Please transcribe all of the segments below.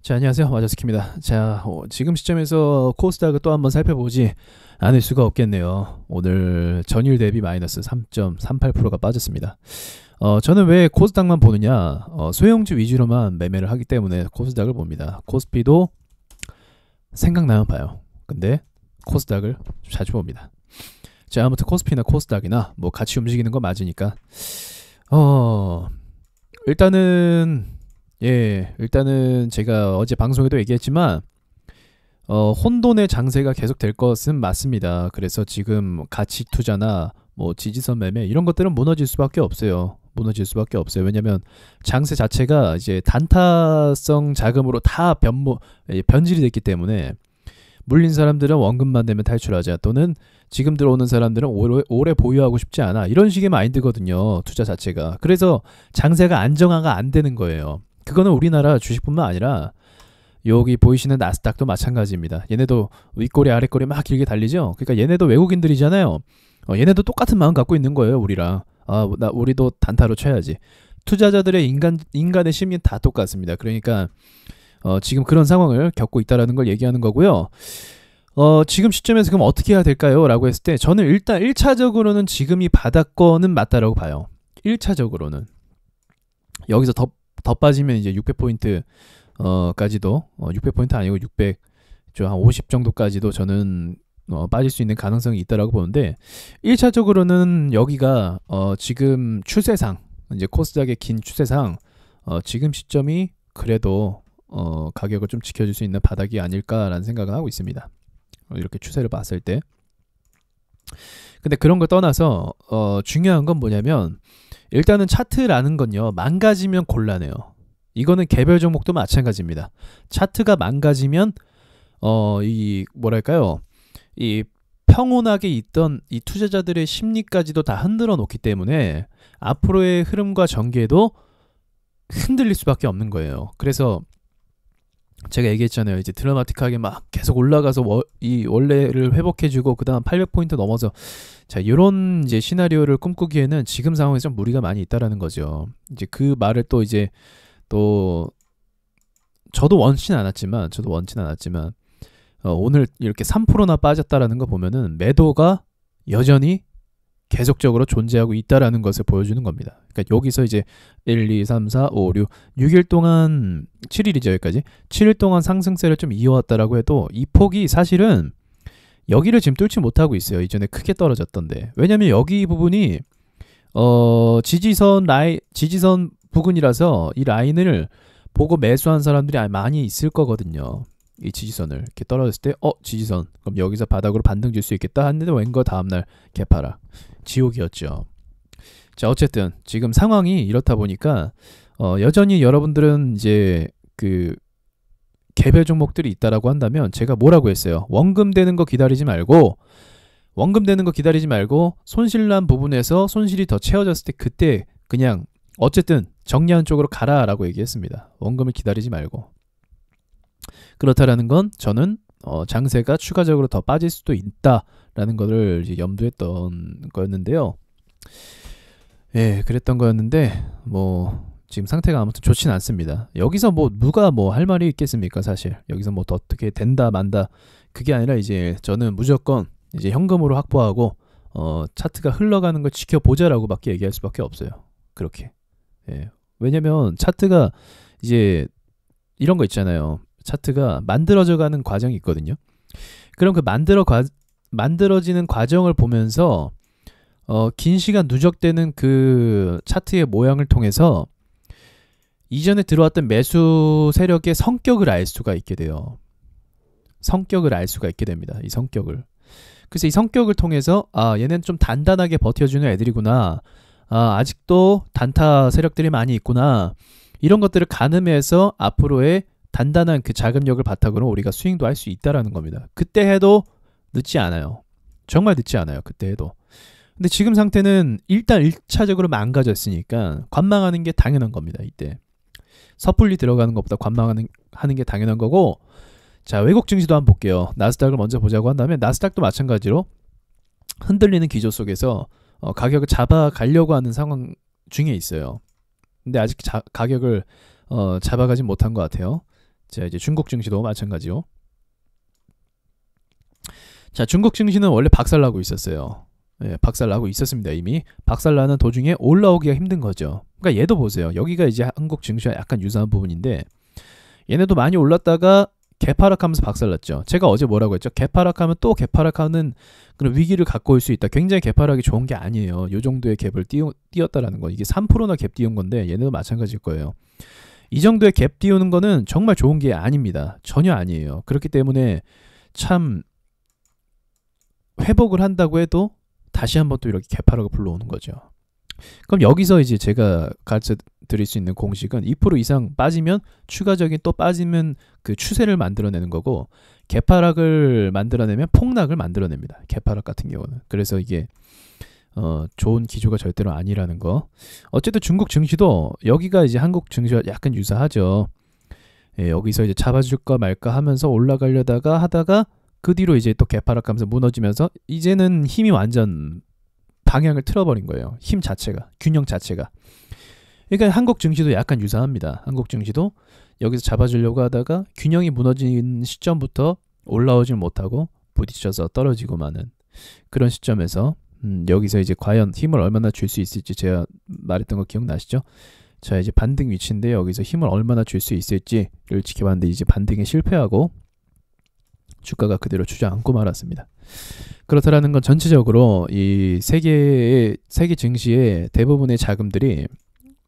자, 안녕하세요. 마저스키입니다. 자, 지금 시점에서 코스닥을 또 한번 살펴보지 않을 수가 없겠네요. 오늘 전일 대비 마이너스 3.38%가 빠졌습니다. 저는 왜 코스닥만 보느냐? 소형주 위주로만 매매를 하기 때문에 코스닥을 봅니다. 코스피도 생각나면 봐요. 근데 코스닥을 자주 봅니다. 자, 아무튼 코스피나 코스닥이나 뭐 같이 움직이는 거 맞으니까 일단은 제가 어제 방송에도 얘기했지만 혼돈의 장세가 계속 될 것은 맞습니다. 그래서 지금 가치 투자나 뭐 지지선 매매 이런 것들은 무너질 수밖에 없어요. 무너질 수밖에 없어요. 왜냐면 장세 자체가 이제 단타성 자금으로 다 변질이 됐기 때문에 물린 사람들은 원금만 내면 탈출하자, 또는 지금 들어오는 사람들은 오래 보유하고 싶지 않아, 이런 식의 마인드거든요, 투자 자체가. 그래서 장세가 안정화가 안 되는 거예요. 그거는 우리나라 주식뿐만 아니라 여기 보이시는 나스닥도 마찬가지입니다. 얘네도 윗꼬리 아랫꼬리 막 길게 달리죠. 그러니까 얘네도 외국인들이잖아요. 얘네도 똑같은 마음 갖고 있는 거예요, 우리랑. 우리도 단타로 쳐야지. 투자자들의 인간의 심리는 다 똑같습니다. 그러니까 지금 그런 상황을 겪고 있다는 걸 얘기하는 거고요. 지금 시점에서 그럼 어떻게 해야 될까요? 라고 했을 때 저는 일단 1차적으로는 지금이 바닥권은 맞다라고 봐요. 1차적으로는 여기서 더 빠지면 이제 600포인트 까지도 600포인트 아니고 600, 한 50 정도까지도 저는 빠질 수 있는 가능성이 있다라고 보는데, 1차적으로는 여기가 지금 추세상, 이제 코스닥의 긴 추세상 지금 시점이 그래도 가격을 좀 지켜줄 수 있는 바닥이 아닐까라는 생각을 하고 있습니다. 이렇게 추세를 봤을 때. 근데 그런 걸 떠나서 중요한 건 뭐냐면, 일단은 차트라는 건요, 망가지면 곤란해요. 이거는 개별 종목도 마찬가지입니다. 차트가 망가지면 이 평온하게 있던 이 투자자들의 심리까지도 다 흔들어 놓기 때문에 앞으로의 흐름과 전개도 흔들릴 수밖에 없는 거예요. 그래서 제가 얘기했잖아요. 이제 드라마틱하게 막 계속 올라가서 이 원래를 회복해주고 그 다음 800포인트 넘어서, 자, 이런 이제 시나리오를 꿈꾸기에는 지금 상황에서 좀 무리가 많이 있다라는 거죠. 이제 그 말을 또 저도 원치는 않았지만 오늘 이렇게 3%나 빠졌다라는 거 보면은 매도가 여전히 계속적으로 존재하고 있다라는 것을 보여주는 겁니다. 그러니까 여기서 이제 1, 2, 3, 4, 5, 6일 동안 7일이죠, 여기까지 7일 동안 상승세를 좀 이어왔다라고 해도 이 폭이 사실은 여기를 지금 뚫지 못하고 있어요. 이전에 크게 떨어졌던데. 왜냐면 여기 부분이 지지선 부근이라서 이 라인을 보고 매수한 사람들이 많이 있을 거거든요. 이 지지선을 이렇게 떨어졌을 때 지지선, 그럼 여기서 바닥으로 반등 줄 수 있겠다 했는데 웬거 다음날 개파락, 지옥이었죠. 자, 어쨌든 지금 상황이 이렇다 보니까 여전히 여러분들은 이제 그 개별 종목들이 있다라고 한다면, 제가 뭐라고 했어요? 원금 되는 거 기다리지 말고 손실난 부분에서 손실이 더 채워졌을 때 그때 그냥 어쨌든 정리하는 쪽으로 가라라고 얘기했습니다. 원금을 기다리지 말고. 그렇다라는 건 저는 장세가 추가적으로 더 빠질 수도 있다라는 것을 이제 염두했던 거였는데요. 예, 그랬던 거였는데 뭐 지금 상태가 아무튼 좋진 않습니다. 여기서 누가 할 말이 있겠습니까? 사실 여기서 더 어떻게 된다 만다, 그게 아니라 이제 저는 무조건 이제 현금으로 확보하고 차트가 흘러가는 걸 지켜보자라고밖에 얘기할 수밖에 없어요. 그렇게. 예. 왜냐면 차트가 이제 이런 거 있잖아요. 차트가 만들어져 가는 과정이 있거든요. 그럼 그 만들어지는 과정을 보면서 긴 시간 누적되는 그 차트의 모양을 통해서 이전에 들어왔던 매수 세력의 성격을 알 수가 있게 돼요. 성격을 알 수가 있게 됩니다. 이 성격을. 그래서 이 성격을 통해서 얘는 좀 단단하게 버텨주는 애들이구나, 아직도 단타 세력들이 많이 있구나, 이런 것들을 가늠해서 앞으로의 단단한 그 자금력을 바탕으로 우리가 스윙도 할 수 있다라는 겁니다. 그때 해도 늦지 않아요. 정말 늦지 않아요. 그때 해도. 근데 지금 상태는 일단 1차적으로 망가졌으니까 관망하는 게 당연한 겁니다. 이때 섣불리 들어가는 것보다 관망하는 게 당연한 거고. 자, 외국 증시도 한번 볼게요. 나스닥을 먼저 보자고 한다면, 나스닥도 마찬가지로 흔들리는 기조 속에서 가격을 잡아가려고 하는 상황 중에 있어요. 근데 아직 가격을 잡아가지 못한 것 같아요. 자, 이제 중국 증시도 마찬가지요. 자, 중국 증시는 원래 박살나고 있었어요. 예, 박살나고 있었습니다. 이미 박살나는 도중에 올라오기가 힘든 거죠. 그러니까 얘도 보세요. 여기가 이제 한국 증시와 약간 유사한 부분인데 얘네도 많이 올랐다가 개파락하면서 박살났죠. 제가 어제 뭐라고 했죠? 개파락하면 또 개파락하는 그런 위기를 갖고 올 수 있다. 굉장히 개파락이 좋은 게 아니에요. 이 정도의 갭을 띄웠다라는 거. 이게 3%나 갭 띄운 건데 얘네도 마찬가지일 거예요. 이 정도의 갭 띄우는 거는 정말 좋은 게 아닙니다. 전혀 아니에요. 그렇기 때문에 참 회복을 한다고 해도 다시 한번 또 이렇게 개파락을 불러오는 거죠. 그럼 여기서 이제 제가 가르쳐 드릴 수 있는 공식은 2% 이상 빠지면 추가적인 또 빠지면 그 추세를 만들어내는 거고 개파락을 만들어내면 폭락을 만들어냅니다. 개파락 같은 경우는. 그래서 이게 좋은 기조가 절대로 아니라는 거. 어쨌든 중국 증시도 여기가 이제 한국 증시와 약간 유사하죠. 예, 여기서 이제 잡아줄까 말까 하면서 올라가려다가 하다가 그 뒤로 이제 또 개파락하면서 무너지면서 이제는 힘이 완전 방향을 틀어버린 거예요. 힘 자체가, 균형 자체가. 그러니까 한국 증시도 약간 유사합니다. 한국 증시도 여기서 잡아주려고 하다가 균형이 무너진 시점부터 올라오질 못하고 부딪혀서 떨어지고 마는 그런 시점에서 여기서 이제 과연 힘을 얼마나 줄 수 있을지 제가 말했던 거 기억나시죠? 자, 이제 반등 위치인데 여기서 힘을 얼마나 줄 수 있을지를 지켜봤는데 이제 반등에 실패하고 주가가 그대로 주저앉고 말았습니다. 그렇다라는 건 전체적으로 이 세계 증시의 대부분의 자금들이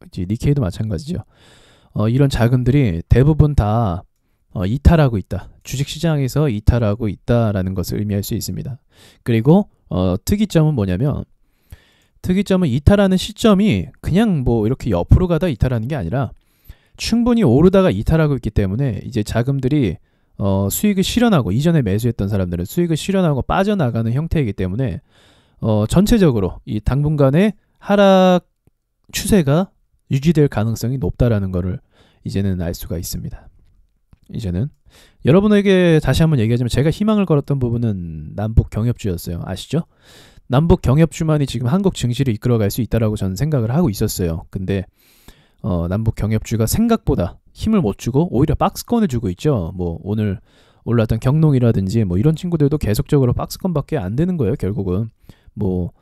이제 니케이도 마찬가지죠. 이런 자금들이 대부분 다 이탈하고 있다. 주식시장에서 이탈하고 있다라는 것을 의미할 수 있습니다. 그리고 특이점은 뭐냐면 특이점은 이탈하는 시점이 그냥 뭐 이렇게 옆으로 가다 이탈하는 게 아니라 충분히 오르다가 이탈하고 있기 때문에 이제 자금들이 수익을 실현하고 이전에 매수했던 사람들은 수익을 실현하고 빠져나가는 형태이기 때문에 전체적으로 이 당분간의 하락 추세가 유지될 가능성이 높다라는 것을 이제는 알 수가 있습니다. 이제는 여러분에게 다시 한번 얘기하자면 제가 희망을 걸었던 부분은 남북 경협주였어요. 아시죠? 남북 경협주만이 지금 한국 증시를 이끌어갈 수 있다라고 저는 생각을 하고 있었어요. 근데 남북 경협주가 생각보다 힘을 못 주고 오히려 박스권을 주고 있죠. 뭐 오늘 올랐던 경농이라든지 뭐 이런 친구들도 계속적으로 박스권밖에 안 되는 거예요. 결국은 뭐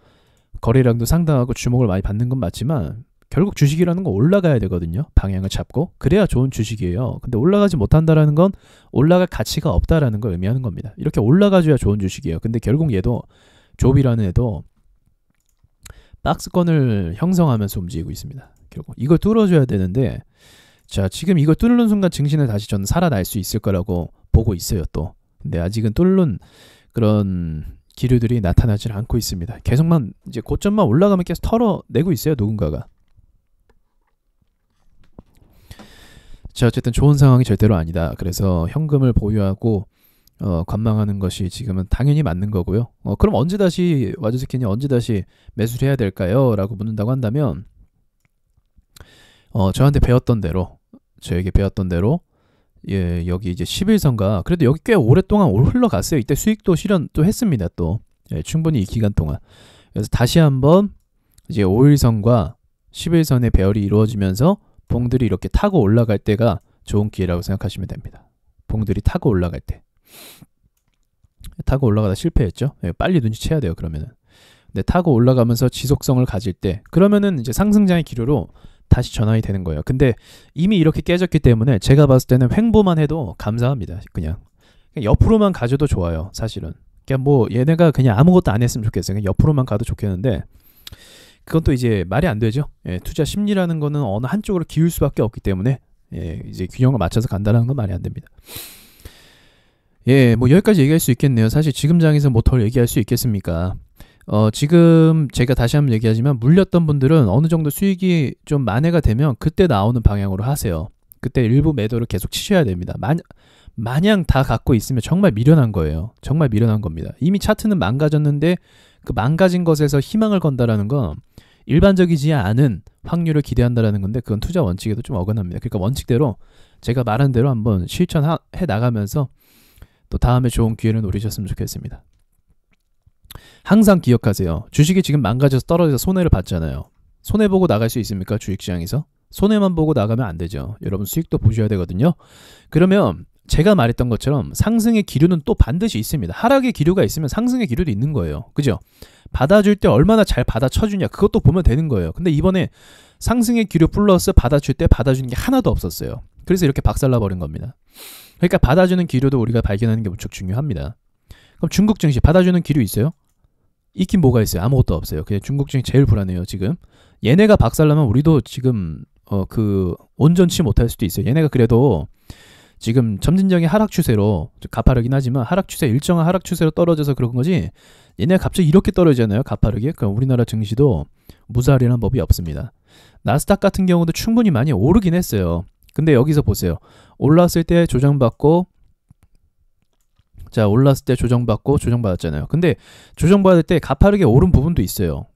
거래량도 상당하고 주목을 많이 받는 건 맞지만 결국 주식이라는 건 올라가야 되거든요. 방향을 잡고 그래야 좋은 주식이에요. 근데 올라가지 못한다라는 건 올라갈 가치가 없다라는 걸 의미하는 겁니다. 이렇게 올라가줘야 좋은 주식이에요. 근데 결국 얘도 조비라는 애도 박스권을 형성하면서 움직이고 있습니다. 결국 이걸 뚫어줘야 되는데 자, 지금 이걸 뚫는 순간 증시는 다시 저는 살아날 수 있을 거라고 보고 있어요. 또 근데 아직은 뚫는 그런 기류들이 나타나질 않고 있습니다. 계속만 이제 고점만 올라가면 계속 털어내고 있어요. 누군가가. 자, 어쨌든 좋은 상황이 절대로 아니다. 그래서 현금을 보유하고 관망하는 것이 지금은 당연히 맞는 거고요. 그럼 언제 다시 와주스키니 언제 다시 매수를 해야 될까요? 라고 묻는다고 한다면 저한테 배웠던 대로 저에게 배웠던 대로 예, 여기 이제 11선가 그래도 여기 꽤 오랫동안 흘러갔어요. 이때 수익도 실현 또 했습니다. 또 예, 충분히 이 기간 동안. 그래서 다시 한번 이제 5일선과 11선의 배열이 이루어지면서 봉들이 이렇게 타고 올라갈 때가 좋은 기회라고 생각하시면 됩니다. 봉들이 타고 올라갈 때. 타고 올라가다 실패했죠. 예, 빨리 눈치채야 돼요. 그러면은. 근데 타고 올라가면서 지속성을 가질 때 그러면은 이제 상승장의 기류로 다시 전환이 되는 거예요. 근데 이미 이렇게 깨졌기 때문에 제가 봤을 때는 횡보만 해도 감사합니다. 그냥 옆으로만 가줘도 좋아요. 사실은. 그냥 뭐 얘네가 그냥 아무것도 안 했으면 좋겠어요. 그냥 옆으로만 가도 좋겠는데 그건 또 이제 말이 안 되죠. 예, 투자 심리라는 거는 어느 한쪽으로 기울 수밖에 없기 때문에 예, 이제 균형을 맞춰서 간다는 건 말이 안 됩니다. 예, 뭐 여기까지 얘기할 수 있겠네요. 사실 지금 장에서 뭐 덜 얘기할 수 있겠습니까? 지금 제가 다시 한번 얘기하지만 물렸던 분들은 어느 정도 수익이 좀 만회가 되면 그때 나오는 방향으로 하세요. 그때 일부 매도를 계속 치셔야 됩니다. 마냥 다 갖고 있으면 정말 미련한 거예요. 정말 미련한 겁니다. 이미 차트는 망가졌는데 그 망가진 것에서 희망을 건다라는 건 일반적이지 않은 확률을 기대한다라는 건데 그건 투자 원칙에도 좀 어긋납니다. 그러니까 원칙대로 제가 말한 대로 한번 실천해 나가면서 또 다음에 좋은 기회를 노리셨으면 좋겠습니다. 항상 기억하세요. 주식이 지금 망가져서 떨어져서 손해를 봤잖아요. 손해보고 나갈 수 있습니까? 주식시장에서? 손해만 보고 나가면 안 되죠. 여러분 수익도 보셔야 되거든요. 그러면 제가 말했던 것처럼 상승의 기류는 또 반드시 있습니다. 하락의 기류가 있으면 상승의 기류도 있는 거예요. 그죠? 받아줄 때 얼마나 잘 받아쳐주냐 그것도 보면 되는 거예요. 근데 이번에 상승의 기류 플러스 받아줄 때 받아주는 게 하나도 없었어요. 그래서 이렇게 박살나버린 겁니다. 그러니까 받아주는 기류도 우리가 발견하는 게 무척 중요합니다. 그럼 중국 증시 받아주는 기류 있어요? 있긴 뭐가 있어요? 아무것도 없어요. 그냥 중국 증시 제일 불안해요 지금. 얘네가 박살나면 우리도 지금 온전치 못할 수도 있어요. 얘네가 그래도 지금 점진적인 하락 추세로 가파르긴 하지만 하락 추세 일정한 하락 추세로 떨어져서 그런 거지. 얘네가 갑자기 이렇게 떨어지잖아요. 가파르게. 그럼 우리나라 증시도 무사리라는 법이 없습니다. 나스닥 같은 경우도 충분히 많이 오르긴 했어요. 근데 여기서 보세요. 올랐을 때 조정받고 자 올랐을 때 조정받았잖아요. 근데 조정받을 때 가파르게 오른 부분도 있어요.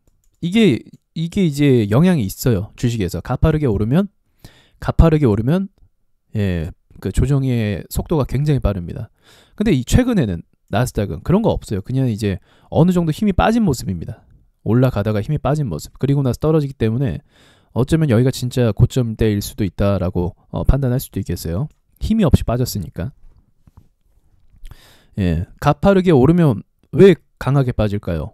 이게 이제 영향이 있어요. 주식에서 가파르게 오르면 예, 그 조정의 속도가 굉장히 빠릅니다. 근데 이 최근에는 나스닥은 그런 거 없어요. 그냥 이제 어느 정도 힘이 빠진 모습입니다. 올라가다가 힘이 빠진 모습. 그리고 나서 떨어지기 때문에 어쩌면 여기가 진짜 고점대일 수도 있다라고 판단할 수도 있겠어요. 힘이 없이 빠졌으니까. 예, 가파르게 오르면 왜 강하게 빠질까요?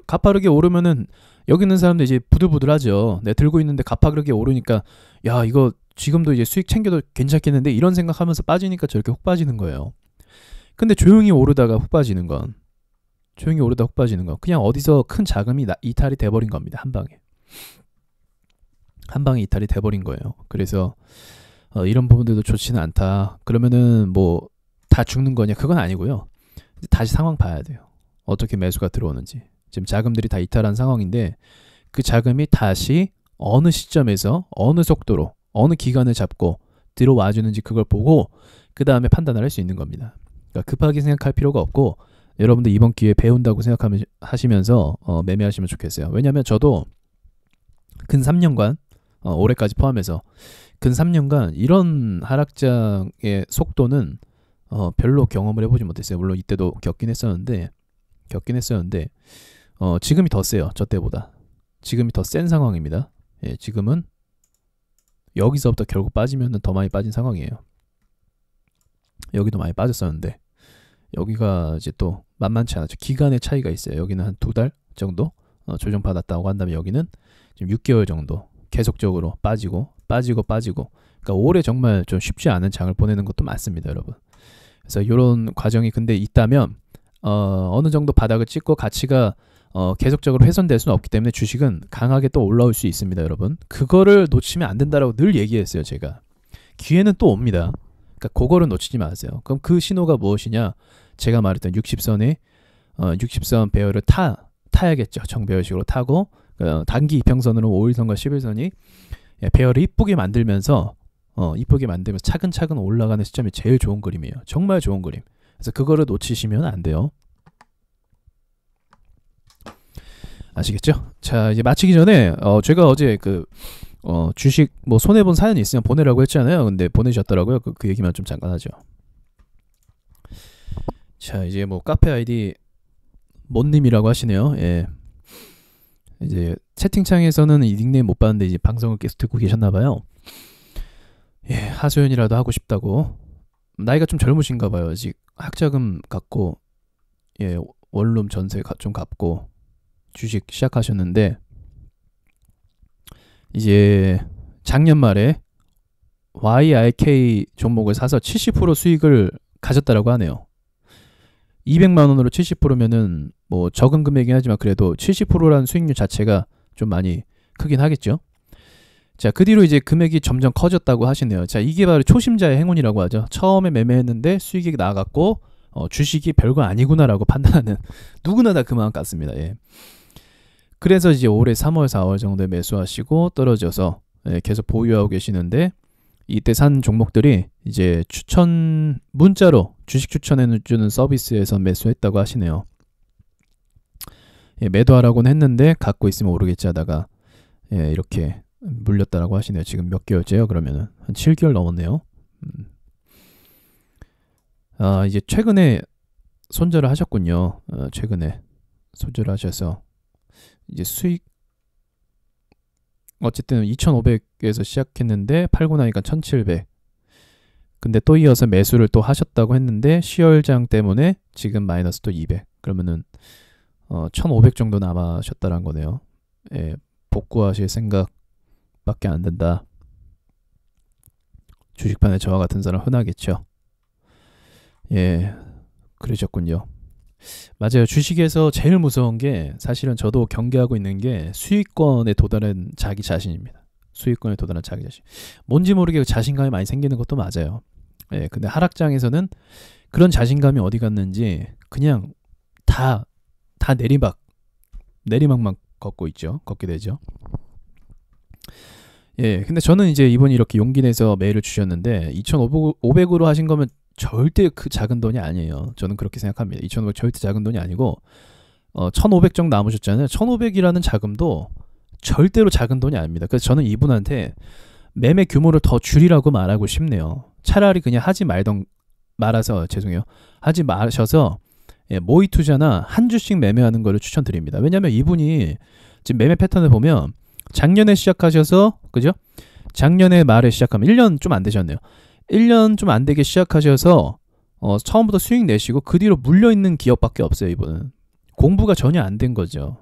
가파르게 오르면은 여기 있는 사람들 이제 부들부들하죠. 내 들고 있는데 가파르게 오르니까 야 이거 지금도 이제 수익 챙겨도 괜찮겠는데 이런 생각하면서 빠지니까 저렇게 훅 빠지는 거예요. 근데 조용히 오르다가 훅 빠지는 건 그냥 어디서 큰 자금이 이탈이 돼버린 겁니다. 한 방에 이탈이 돼버린 거예요. 그래서 이런 부분들도 좋지는 않다. 그러면은 뭐 다 죽는 거냐? 그건 아니고요. 다시 상황 봐야 돼요. 어떻게 매수가 들어오는지. 지금 자금들이 다 이탈한 상황인데 그 자금이 다시 어느 시점에서 어느 속도로 어느 기간을 잡고 들어와 주는지 그걸 보고 그 다음에 판단을 할 수 있는 겁니다. 그러니까 급하게 생각할 필요가 없고 여러분들 이번 기회에 배운다고 생각하시면서 매매하시면 좋겠어요. 왜냐하면 저도 근 3년간 올해까지 포함해서 근 3년간 이런 하락장의 속도는 별로 경험을 해보지 못했어요. 물론 이때도 겪긴 했었는데 지금이 더 세요. 저 때보다. 지금이 더 센 상황입니다. 예, 지금은 여기서부터 결국 빠지면 더 많이 빠진 상황이에요. 여기도 많이 빠졌었는데 여기가 이제 또 만만치 않았죠. 기간의 차이가 있어요. 여기는 한 2달 정도 조정받았다고 한다면 여기는 지금 6개월 정도 계속적으로 빠지고. 그러니까 올해 정말 좀 쉽지 않은 장을 보내는 것도 많습니다, 여러분. 그래서 이런 과정이 근데 있다면 어느 정도 바닥을 찍고 가치가 계속적으로 훼손될 수는 없기 때문에 주식은 강하게 또 올라올 수 있습니다, 여러분. 그거를 놓치면 안 된다라고 늘 얘기했어요, 제가. 기회는 또 옵니다. 그러니까 그거를 놓치지 마세요. 그럼 그 신호가 무엇이냐? 제가 말했던 60선 배열을 타야겠죠. 정배열식으로 타고 단기 이평선으로 5일선과 11선이 배열을 이쁘게 만들면서 차근차근 올라가는 시점이 제일 좋은 그림이에요. 정말 좋은 그림. 그래서 그거를 놓치시면 안 돼요. 아시겠죠? 자, 이제 마치기 전에 제가 어제 주식 뭐 손해본 사연이 있으면 보내라고 했잖아요. 근데 보내셨더라고요. 그 얘기만 좀 잠깐 하죠. 자, 이제 뭐 카페 아이디 못님이라고 하시네요. 예. 이제 채팅창에서는 이 닉네임 못 봤는데 이제 방송을 계속 듣고 계셨나봐요. 예, 하소연이라도 하고 싶다고. 나이가 좀 젊으신가 봐요. 아직 학자금 갖고 예, 원룸 전세 좀 갚고 주식 시작하셨는데 이제 작년 말에 YIK 종목을 사서 70% 수익을 가졌다라고 하네요. 200만 원으로 70%면은 뭐 적은 금액이긴 하지만 그래도 70%라는 수익률 자체가 좀 많이 크긴 하겠죠. 자, 그 뒤로 이제 금액이 점점 커졌다고 하시네요. 자, 이게 바로 초심자의 행운이라고 하죠. 처음에 매매했는데 수익이 나갔고 주식이 별거 아니구나라고 판단하는 누구나 다 그 마음 같습니다. 예. 그래서 이제 올해 3월, 4월 정도에 매수하시고 떨어져서 예, 계속 보유하고 계시는데 이때 산 종목들이 이제 문자로 주식 추천해주는 서비스에서 매수했다고 하시네요. 예, 매도하라고는 했는데 갖고 있으면 오르겠지 하다가 예, 이렇게 물렸다라고 하시네요. 지금 몇 개월째요? 그러면은 한 7개월 넘었네요. 이제 최근에 손절을 하셨군요. 최근에 손절을 하셔서 이제 수익 어쨌든 2,500에서 시작했는데 팔고 나니까 1,700. 근데 또 이어서 매수를 또 하셨다고 했는데 시열장 때문에 지금 마이너스 또 200. 그러면은 1,500 정도 남으셨다는 거네요. 예, 복구하실 생각밖에 안 된다. 주식판에 저와 같은 사람 흔하겠죠. 예, 그러셨군요. 맞아요. 주식에서 제일 무서운 게 사실은 저도 경계하고 있는 게 수익권에 도달한 자기 자신입니다. 수익권에 도달한 자기 자신. 뭔지 모르게 자신감이 많이 생기는 것도 맞아요. 예, 근데 하락장에서는 그런 자신감이 어디 갔는지 그냥 다 내리막만 걷게 되죠. 예, 근데 저는 이제 이분이 이렇게 용기 내서 메일을 주셨는데 2,500으로 하신 거면 절대 그 작은 돈이 아니에요. 저는 그렇게 생각합니다. 2,500 절대 작은 돈이 아니고 1,500 정도 남으셨잖아요. 1,500이라는 자금도 절대로 작은 돈이 아닙니다. 그래서 저는 이분한테 매매 규모를 더 줄이라고 말하고 싶네요. 차라리 그냥 하지 마셔서 예, 모의 투자나 한 주씩 매매하는 거를 추천드립니다. 왜냐하면 이분이 지금 매매 패턴을 보면 작년에 시작하셔서 그죠? 작년에 말에 시작하면 1년 좀 안 되셨네요. 1년 좀 안 되게 시작하셔서 처음부터 수익 내시고 그 뒤로 물려있는 기업밖에 없어요. 이분은 공부가 전혀 안 된 거죠.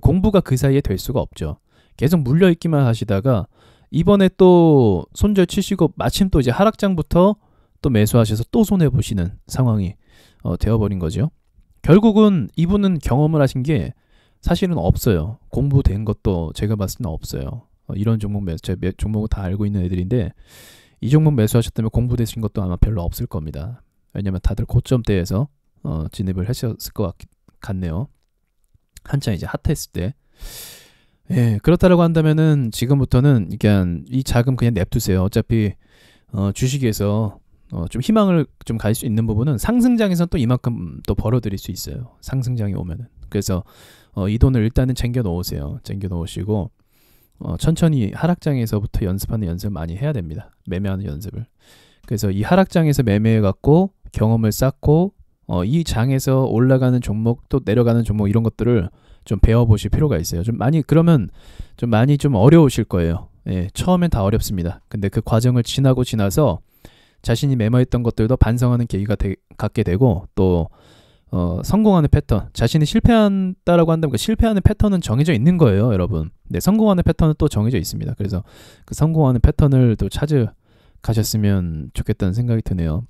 공부가 그 사이에 될 수가 없죠. 계속 물려있기만 하시다가 이번에 또 손절 치시고 마침 또 이제 하락장부터 또 매수하셔서 또 손해보시는 상황이 되어버린 거죠. 결국은 이분은 경험을 하신 게 사실은 없어요. 공부된 것도 제가 봤을 때는 없어요. 이런 종목 종목을 다 알고 있는 애들인데 이 종목 매수하셨다면 공부되신 것도 아마 별로 없을 겁니다. 왜냐면 다들 고점대에서 진입을 하셨을 것 같네요. 한창 이제 핫했을 때. 예, 그렇다라고 한다면은 지금부터는 그냥 이 자금 그냥 냅두세요. 어차피 주식에서 좀 희망을 좀 가질 수 있는 부분은 상승장에서 또 이만큼 또 벌어들일 수 있어요. 상승장이 오면은. 그래서 이 돈을 일단은 챙겨 놓으세요. 챙겨 놓으시고 천천히 하락장에서부터 연습을 많이 해야 됩니다. 매매하는 연습을. 그래서 이 하락장에서 매매해 갖고 경험을 쌓고 이 장에서 올라가는 종목 또 내려가는 종목 이런 것들을 좀 배워보실 필요가 있어요. 그러면 좀 많이 좀 어려우실 거예요. 예, 처음엔 다 어렵습니다. 근데 그 과정을 지나서 자신이 매매했던 것들도 반성하는 계기가 갖게 되고 또 성공하는 패턴, 자신이 실패한다라고 한다면 그 실패하는 패턴은 정해져 있는 거예요, 여러분. 네, 성공하는 패턴은 또 정해져 있습니다. 그래서 그 성공하는 패턴을 또 찾아가셨으면 좋겠다는 생각이 드네요.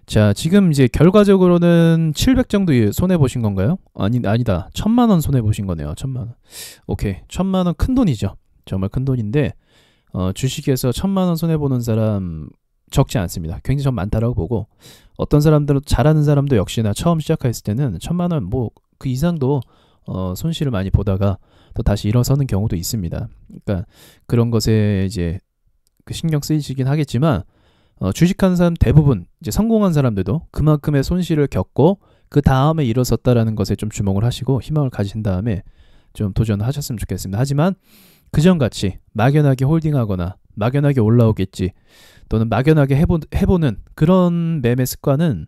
자, 지금 이제 결과적으로는 700 정도 손해 보신 건가요? 아니다. 1,000만 원 손해 보신 거네요. 1,000만 원. 오케이, 1,000만 원 큰 돈이죠. 정말 큰 돈인데 주식에서 1,000만 원 손해 보는 사람 적지 않습니다. 굉장히 좀 많다라고 보고 어떤 사람들은 잘하는 사람도 역시나 처음 시작했을 때는 1,000만 원 뭐 그 이상도 손실을 많이 보다가 또 다시 일어서는 경우도 있습니다. 그러니까 그런 것에 이제 그 신경 쓰이시긴 하겠지만 주식하는 사람 대부분 이제 성공한 사람들도 그만큼의 손실을 겪고 그 다음에 일어섰다라는 것에 좀 주목을 하시고 희망을 가진 다음에 좀 도전하셨으면 좋겠습니다. 하지만 그전같이 막연하게 홀딩하거나 막연하게 올라오겠지 또는 막연하게 해보는 그런 매매 습관은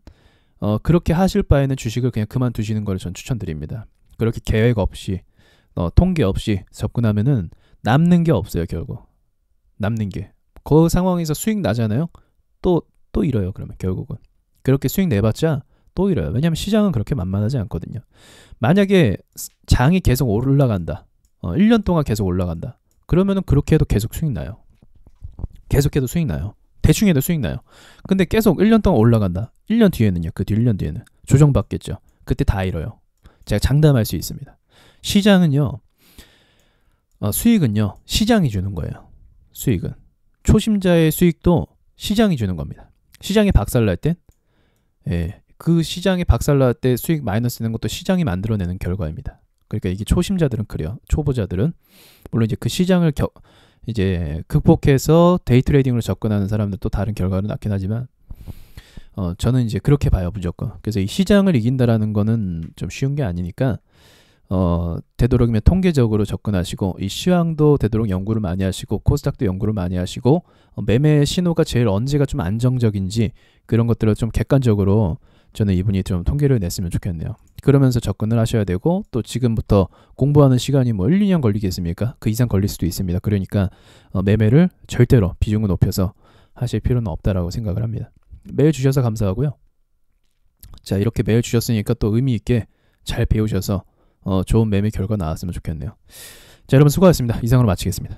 그렇게 하실 바에는 주식을 그냥 그만두시는 걸 전 추천드립니다. 그렇게 계획 없이 통계 없이 접근하면은 남는 게 없어요. 결국 남는 게 그 상황에서 수익 나잖아요. 또 잃어요. 그러면 결국은 그렇게 수익 내봤자 또 잃어요. 왜냐하면 시장은 그렇게 만만하지 않거든요. 만약에 장이 계속 올라간다 1년 동안 계속 올라간다 그러면은 그렇게 해도 계속 수익 나요. 계속해도 수익 나요. 대충 해도 수익 나요. 근데 계속 1년 동안 올라간다 1년 뒤에는요. 그 뒤 1년 뒤에는 조정받겠죠. 그때 다 잃어요. 제가 장담할 수 있습니다. 시장은요 수익은요 시장이 주는 거예요. 수익은 초심자의 수익도 시장이 주는 겁니다. 시장이 박살날 땐 그 시장이 박살날 때 수익 마이너스 되는 것도 시장이 만들어내는 결과입니다. 그러니까 이게 초심자들은 그래요. 초보자들은 물론 이제 그 시장을 이제 극복해서 데이 트레이딩으로 접근하는 사람들 또 다른 결과를 낳긴 하지만 저는 이제 그렇게 봐요. 무조건. 그래서 이 시장을 이긴다라는 거는 좀 쉬운 게 아니니까 되도록이면 통계적으로 접근하시고 이 시황도 되도록 연구를 많이 하시고 코스닥도 연구를 많이 하시고 매매 신호가 제일 언제가 좀 안정적인지 그런 것들을 좀 객관적으로 저는 이분이 좀 통계를 냈으면 좋겠네요. 그러면서 접근을 하셔야 되고, 또 지금부터 공부하는 시간이 뭐 1, 2년 걸리겠습니까? 그 이상 걸릴 수도 있습니다. 그러니까 매매를 절대로 비중을 높여서 하실 필요는 없다라고 생각을 합니다. 메일 주셔서 감사하고요. 자, 이렇게 메일 주셨으니까 또 의미 있게 잘 배우셔서 좋은 매매 결과 나왔으면 좋겠네요. 자, 여러분 수고하셨습니다. 이상으로 마치겠습니다.